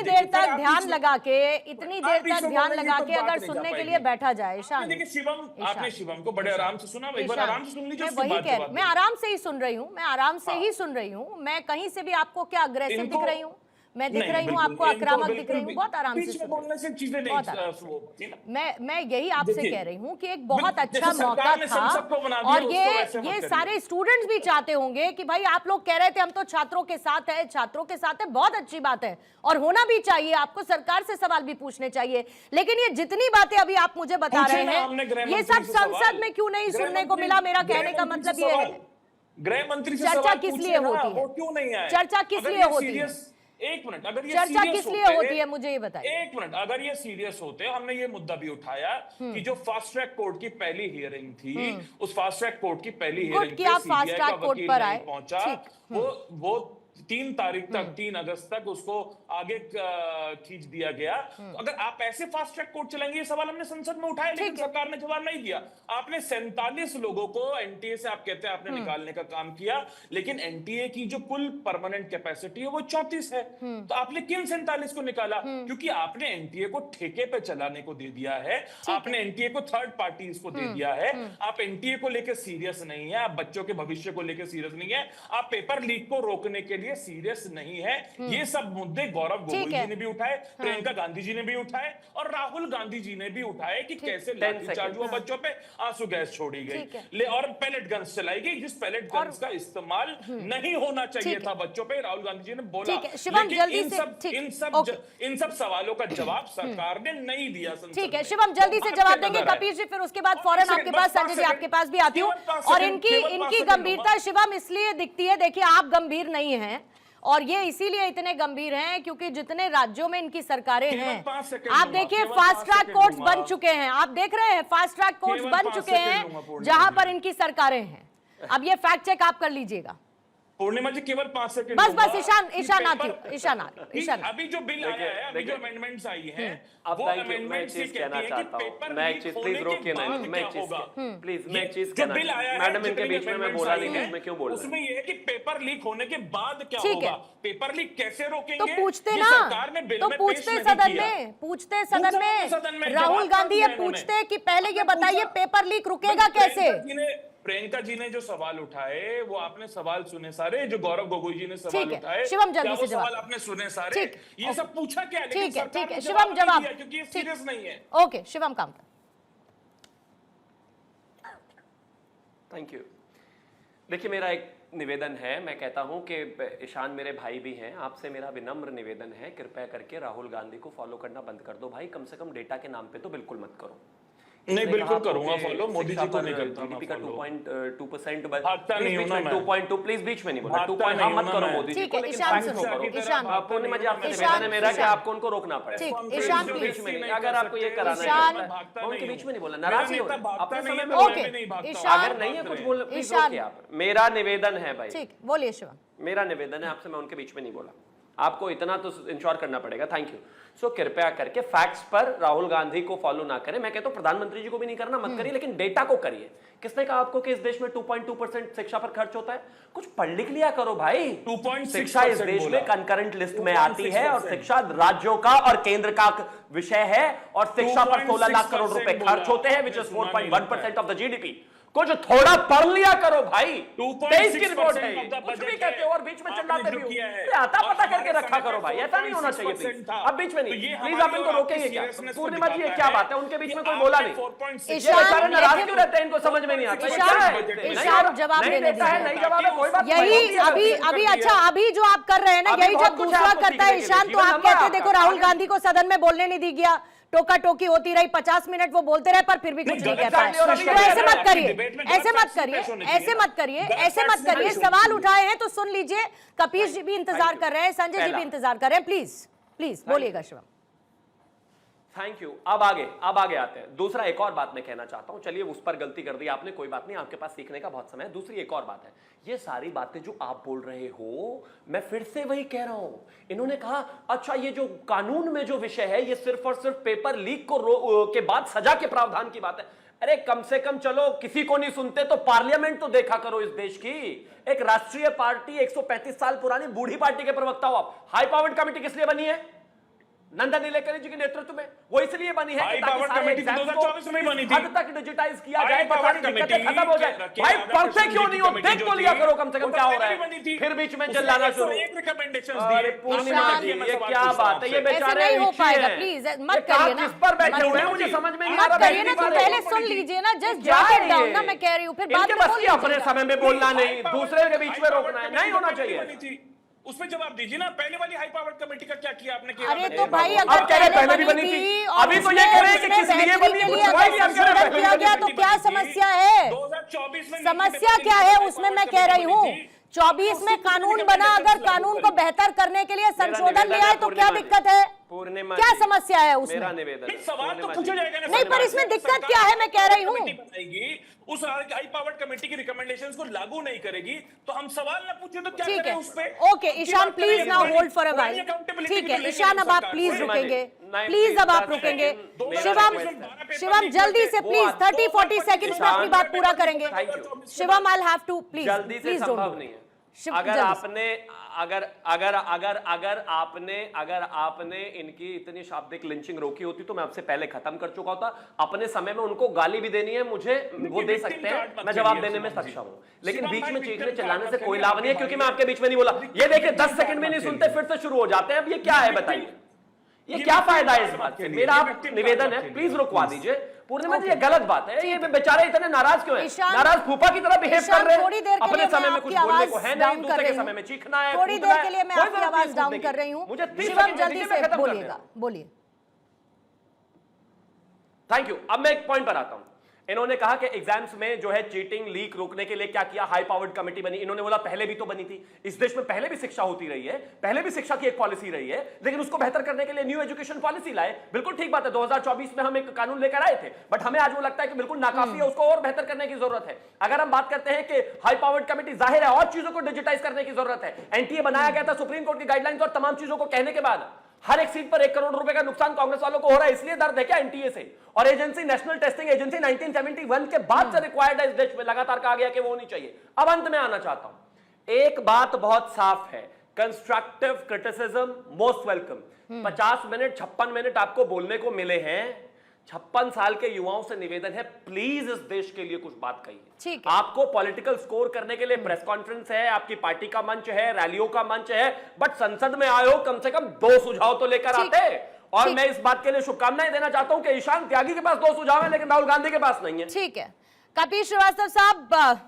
देर तक ध्यान लगा के अगर सुनने के लिए बैठा जाए, ईशान देखिए शिवम, आपने शिवम को बड़े आराम से सुना, एक बार आराम से सुन लीजिए। मैं वही कह रही, मैं आराम से ही सुन रही हूँ, मैं आराम से ही सुन रही हूँ। मैं कहीं से भी आपको क्या अग्रेसिव दिख रही हूँ? मैं दिख रही हूँ आपको आक्रामक दिख रही हूँ? बहुत आराम से बोलने से चीजें नहीं, मैं यही आपसे कह रही हूँ कि एक बहुत अच्छा मौका था, और ये सारे स्टूडेंट्स भी चाहते होंगे कि भाई आप लोग कह रहे थे हम तो छात्रों के साथ है, बहुत अच्छी बात है और होना भी चाहिए, आपको सरकार से सवाल भी पूछने चाहिए। लेकिन ये जितनी बातें अभी आप मुझे बता रहे हैं, ये सब संसद में क्यों नहीं सुनने को मिला? मेरा कहने का मतलब ये है, गृह मंत्री से चर्चा किस लिए होती है? क्यों नहीं आए? चर्चा किस लिए होती है? एक मिनट, अगर ये चर्चा किस लिए होती है मुझे ये बताइए। एक मिनट, अगर ये सीरियस होते, हमने ये मुद्दा भी उठाया कि जो फास्ट ट्रैक कोर्ट की पहली हियरिंग थी, उस फास्ट ट्रैक कोर्ट की पहली हियरिंग पे फास्ट ट्रैक कोर्ट पर आए पहुंचा, वो 3 तारीख तक 3 अगस्त तक उसको आगे खींच दिया गया। तो अगर आप ऐसे फास्ट ट्रैक कोर्ट चलेंगे, ये सवाल हमने संसद में उठाया लेकिन सरकार ने जवाब नहीं दिया। आपने 47 लोगों को एनटीए से, आप कहते हैं आपने निकालने का काम किया, लेकिन एनटीए की जो कुल परमानेंट कैपेसिटी है वो 34 है। तो आपने किन 47 को निकाला? क्योंकि आपने एनटीए को ठेके पे चलाने को दे दिया है, आपने एनटीए को थर्ड पार्टीज को दे दिया है, आप एनटीए को लेकर सीरियस नहीं है, आप बच्चों के भविष्य को लेकर सीरियस नहीं है, आप पेपर लीक को रोकने के लिए सीरियस नहीं है। ये सब मुद्दे गौरव गोगोई जी ने भी उठाए, प्रियंका गांधी जी ने भी उठाए और राहुल गांधी जी ने भी उठाए कि कैसे लाठीचार्ज हुआ बच्चों पे, आंसू गैस छोड़ी गई और पैलेट गन्स चलाई गई, जिस पैलेट गन्स का इस्तेमाल नहीं होना चाहिए था बच्चों पे, राहुल गांधी जी ने बोला। लेकिन इन सब सवालों का जवाब सरकार ने नहीं दिया। ठीक है शिवम, जल्दी से जवाब देंगे कपिल जी, फिर उसके बाद फौरन आपके पास संजय जी आपके पास भी आती हूँ। और इनकी गंभीरता शिवम इसलिए दिखती है, देखिए आप गंभीर नहीं हैं और ये इसीलिए इतने गंभीर हैं क्योंकि जितने राज्यों में इनकी सरकारें हैं, आप देखिए फास्ट ट्रैक कोर्ट्स बन चुके हैं, आप देख रहे हैं फास्ट ट्रैक कोर्ट्स बन चुके हैं जहां पर इनकी सरकारें हैं। अब ये फैक्ट चेक आप कर लीजिएगा। पूर्णिमा जी केवल 5 सेकंड बस ईशान अभी जो बिल आया है, अभी जो अमेंडमेंट्स आई हैं, वो अमेंडमेंट्स ये कहना चाहता हूं, मैं एक चीज प्लीज रोकिए ना, मैं एक चीज प्लीज मैं एक चीज कहना, मैडम इनके बीच में मैं बोला नहीं, बीच में क्यों बोल रहे हैं? उसमें ये है कि पेपर लीक होने के बाद क्या होगा, पेपर लीक कैसे रोकेंगे? तो पूछते ना, तो पूछते सदन में राहुल गांधी ये पूछते कि पहले ये बताइए पेपर लीक रुकेगा कैसे? प्रियंका जी ने जो सवाल उठाए वो आपने सवाल सुने सारे, जो गौरव गोगोई जी ने सवाल उठाए शिवम जल्दी से सवाल आपने सुने सारे, ये सब पूछा क्या? ठीक है शिवम जवाब, क्योंकि ये सीरियस नहीं है। ओके शिवम काम कर। Thank you. देखिए मेरा एक निवेदन है, मैं कहता हूं कि ईशान मेरे भाई भी हैं, आपसे मेरा विनम्र निवेदन है, कृपया करके राहुल गांधी को फॉलो करना बंद कर दो भाई, कम से कम डेटा के नाम पे तो बिल्कुल मत करो। नहीं बिल्कुल करूंगा फॉलो, मोदी जी को नहीं करता। जीडीपी का 2.2% भागता नहीं हूं ना मैं, 2.2 प्लीज बीच में नहीं बोलना, 2.2 मत करो मोदी जी को, लेकिन फैक्ट शो करो। आपको नहीं, मुझे आपसे निवेदन है मेरा कि आपको उनको रोकना पड़े, ईशान बीच में नहीं, अगर आपको ये कराना है उनके बीच में नहीं बोलना, नाराज नहीं होना, अपने समय में बोलिए, अगर नहीं है कुछ बोल प्लीज रोकिए आप। मेरा निवेदन है भाई, ठीक बोलिए शिवम, मेरा निवेदन है आपसे, मैं उनके बीच में नहीं बोला, आपको इतना तो इंश्योर करना पड़ेगा। Thank you. सो कृपया करके फैक्ट्स पर राहुल गांधी को फॉलो ना करें, मैं कहता हूं प्रधानमंत्री जी को भी नहीं करना, मत करिए, लेकिन डेटा को करिए। किसने कहा आपको कि इस देश में 2.2% शिक्षा पर खर्च होता है? कुछ पढ़ लिख लिया करो भाई। 2.6 शिक्षा इस देश में कंकरेंट लिस्ट में आती है और शिक्षा राज्यों का और केंद्र का विषय है और शिक्षा पर 16 लाख करोड़ रुपए खर्च होते हैं, which is 4.1% of the GDP. कुछ थोड़ा पढ़ लिया करो भाई। 23 की रिपोर्ट है, कुछ भी कहते हो और बीच में चिल्लाते भी हो, आता पता करके रखा करो भाई, ऐसा नहीं होना चाहिए प्लीज। अब बीच में नहीं, प्लीज आप इनको रोकेंगे क्या? पूर्णिमा जी क्या बात है, उनके बीच में कोई बोला नहीं, ईशान नाराज क्यों रहते हैं, इनको समझ में नहीं आता। ईशान जवाब नहीं देता है, नहीं जवाब है, कोई बात यही अभी अच्छा अभी जो आप कर रहे हैं ना, यही जब दूसरा करता है ईशान, तो आप कहते हैं देखो राहुल गांधी को सदन में बोलने नहीं दी गया, टोका टोकी होती रही, 50 मिनट वो बोलते रहे पर फिर भी कुछ नहीं कह पाए। तो ऐसे मत करिए, सवाल उठाए हैं तो सुन लीजिए, कपिल जी भी इंतजार कर रहे हैं, संजय जी भी इंतजार कर रहे हैं, प्लीज बोलिएगा शिवम। Thank you. अब आगे आते हैं। दूसरा एक और बात मैं कहना चाहता हूं, चलिए उस पर गलती कर दी आपने, कोई बात नहीं, आपके पास सीखने का बहुत समय है। दूसरी एक और बात है, ये सारी बातें जो आप बोल रहे हो, मैं फिर से वही कह रहा हूं, इन्होंने कहा अच्छा ये जो कानून में जो विषय है ये सिर्फ और सिर्फ पेपर लीक के बाद सजा के प्रावधान की बात है। अरे कम से कम चलो किसी को नहीं सुनते तो पार्लियामेंट तो देखा करो इस देश की। एक राष्ट्रीय पार्टी 135 साल पुरानी बूढ़ी पार्टी के प्रवक्ता हो आप, हाई पावर्ड कमेटी किस लिए बनी है? नंदन नीलेकणी जी के नेतृत्व में। वो इसलिए बनी है हाई कि ताकि पावर सारे कमेटी एग्जाम्स 2024 में बनी थी। हद तक डिजिटाइज किया हाई जाए, पावर सारी दिक्कतें कमेटी खत्म हो जाए। भाई पढ़ते क्यों नहीं हो, देख तो लिया करो कम से कम क्या हो रहा है, फिर बीच में चिल्लाना शुरू। अरे पूर्णिमा जी, ये क्या बात है, ये ऐसे बेचारे नहीं हो इच्छे पाएगा, हैं। प्लीज ये मत करिए ना, किस पर बैठे हुए हैं मुझे समझ में नहीं आ मत रहा। करिए ना, तो पहले सुन लीजिए ना, जस्ट क्या जॉट है इट डाउन ये? ना, मैं कह रही हूँ, फिर बाद इनके में बस बोल की अपने लीजिएगा। समय में बोलना नहीं, दूसरे के बीच में रोकना है, नहीं होना चाहिए। उसमें जवाब दीजिए ना, पहले वाली हाई पावर कमेटी का क्या किया आपने? अरे तो भाई अब अगर कह रहे पहले पहले भी बनी बनी थी थी, और अभी तो ये कह रहे हैं कि उसमें किस लिए बेहतरी बनी, के लिए बुधवार अगर भी आप कह रहे हैं संशोधन पहले किया बनी गया थी। तो क्या समस्या है? 2024 में समस्या क्या है उसमें, मैं कह रही हूँ 24 में कानून बना, अगर कानून को बेहतर करने के लिए संशोधन लिया है तो क्या दिक्कत है? पूर्णिमा क्या जी, समस्या है उसमें? मेरा निवेदन है, सवाल तो पूर्णिमा पूछा जी। जाएगा ना। नहीं, पर इसमें दिक्कत क्या है, मैं कह रही हूँ। उस हाई पावर कमेटी की रिकमेंडेशंस को लागू नहीं करेगी तो हम सवाल ना पूछे तो क्या ठीक करें है, उस पे? Okay Ishaan please now hold for a while. ठीक है ईशान, अब आप प्लीज रुकेंगे, प्लीज अब आप रुकेंगे। शिवम जल्दी से प्लीज 30-40 सेकंड्स में अपनी बात पूरा करेंगे। Shivam I have to please, जल्दी से प्लीज संभव नहीं है। अगर आपने अगर आपने इनकी इतनी शाब्दिक लिंचिंग रोकी होती तो मैं आपसे पहले खत्म कर चुका होता। अपने समय में उनको गाली भी देनी है मुझे, वो दे सकते हैं, मैं जवाब देने में सक्षम हूं, लेकिन बीच में चीखने चिल्लाने से कोई लाभ नहीं है, क्योंकि मैं आपके बीच में नहीं बोला। ये देखिए 10 सेकंड में नहीं सुनते, फिर से शुरू हो जाते हैं। अब ये क्या है बताइए, ये क्या फायदा है इस बात से? मेरा आप निवेदन है, प्लीज रुकवा दीजिए। पूर्णिमा जी, ये गलत बात है, ये बेचारे इतने नाराज क्यों हैं? नाराज फूफा की तरह बिहेव कर रहे हैं। अपने समय में कुछ बोलने को है नहीं, दूसरे के समय में चीखना है, थोड़ी देर के लिए मैं आपकी आवाज डाउन कर रही हूँ। शिवम जल्दी से बोलिएगा, बोलिए। Thank you. अब मैं एक पॉइंट पर आता हूं। इन्होंने कहा कि एग्जाम्स में जो है चीटिंग लीक रोकने के लिए क्या किया, हाई पावर्ड कमेटी बनी। इन्होंने बोला पहले भी तो बनी थी, इस देश में पहले भी शिक्षा होती रही है, पहले भी शिक्षा की एक पॉलिसी रही है, लेकिन उसको बेहतर करने के लिए न्यू एजुकेशन पॉलिसी लाए। बिल्कुल ठीक बात है, 2024 में हम एक कानून लेकर आए थे, बट हमें आज वो लगता है कि बिल्कुल नाकाफी है, उसको और बेहतर करने की जरूरत है। अगर हम बात करते हैं कि हाई पावर्ड कमेटी, जाहिर है और चीजों को डिजिटाइज करने की जरूरत है। एनटीए बनाया गया था सुप्रीम कोर्ट की गाइडलाइंस और तमाम चीजों को कहने के बाद। हर एक सीट पर 1 करोड़ रुपए का नुकसान कांग्रेस वालों को हो रहा है, इसलिए दर्द है क्या एनटीए से? और एजेंसी, नेशनल टेस्टिंग एजेंसी 1971 के बाद से रिक्वायर्ड है इस देश में, लगातार कहा गया कि वो होनी चाहिए। अब अंत में आना चाहता हूं, एक बात बहुत साफ है, constructive criticism most welcome. 50 minute 56 minute आपको बोलने को मिले हैं। 56 साल के युवाओं से निवेदन है, प्लीज इस देश के लिए कुछ बात कहिए। आपको पॉलिटिकल स्कोर करने के लिए प्रेस कॉन्फ्रेंस है, आपकी पार्टी का मंच है, रैलियों का मंच है, बट संसद में आए हो, कम से कम 2 सुझाव तो लेकर आते। और मैं इस बात के लिए शुभकामनाएं देना चाहता हूं कि ईशान त्यागी के पास 2 सुझाव है, लेकिन राहुल गांधी के पास नहीं है। ठीक है कपिल श्रीवास्तव साहब,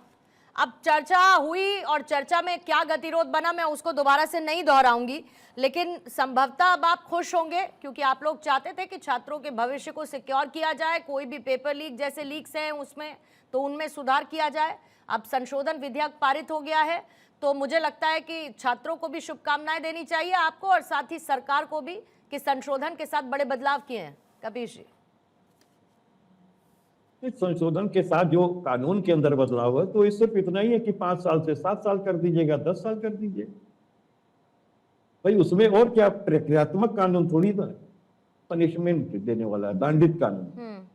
अब चर्चा हुई और चर्चा में क्या गतिरोध बना मैं उसको दोबारा से नहीं दोहराऊंगी, लेकिन संभवतः अब आप खुश होंगे क्योंकि आप लोग चाहते थे कि छात्रों के भविष्य को सिक्योर किया जाए, कोई भी पेपर लीक जैसे लीक्स हैं उसमें तो उनमें सुधार किया जाए। अब संशोधन विधेयक पारित हो गया है, तो मुझे लगता है कि छात्रों को भी शुभकामनाएं देनी चाहिए आपको और साथ ही सरकार को भी कि संशोधन के साथ बड़े बदलाव किए हैं। कपिल जी, संशोधन के साथ जो कानून के अंदर बदलाव है तो ये सिर्फ इतना ही है कि 5 साल से 7 साल कर दीजिएगा, 10 साल कर दीजिए भाई, उसमें और क्या प्रक्रियात्मक कानून थोड़ी ना पनिशमेंट देने वाला है, दंडित कानून।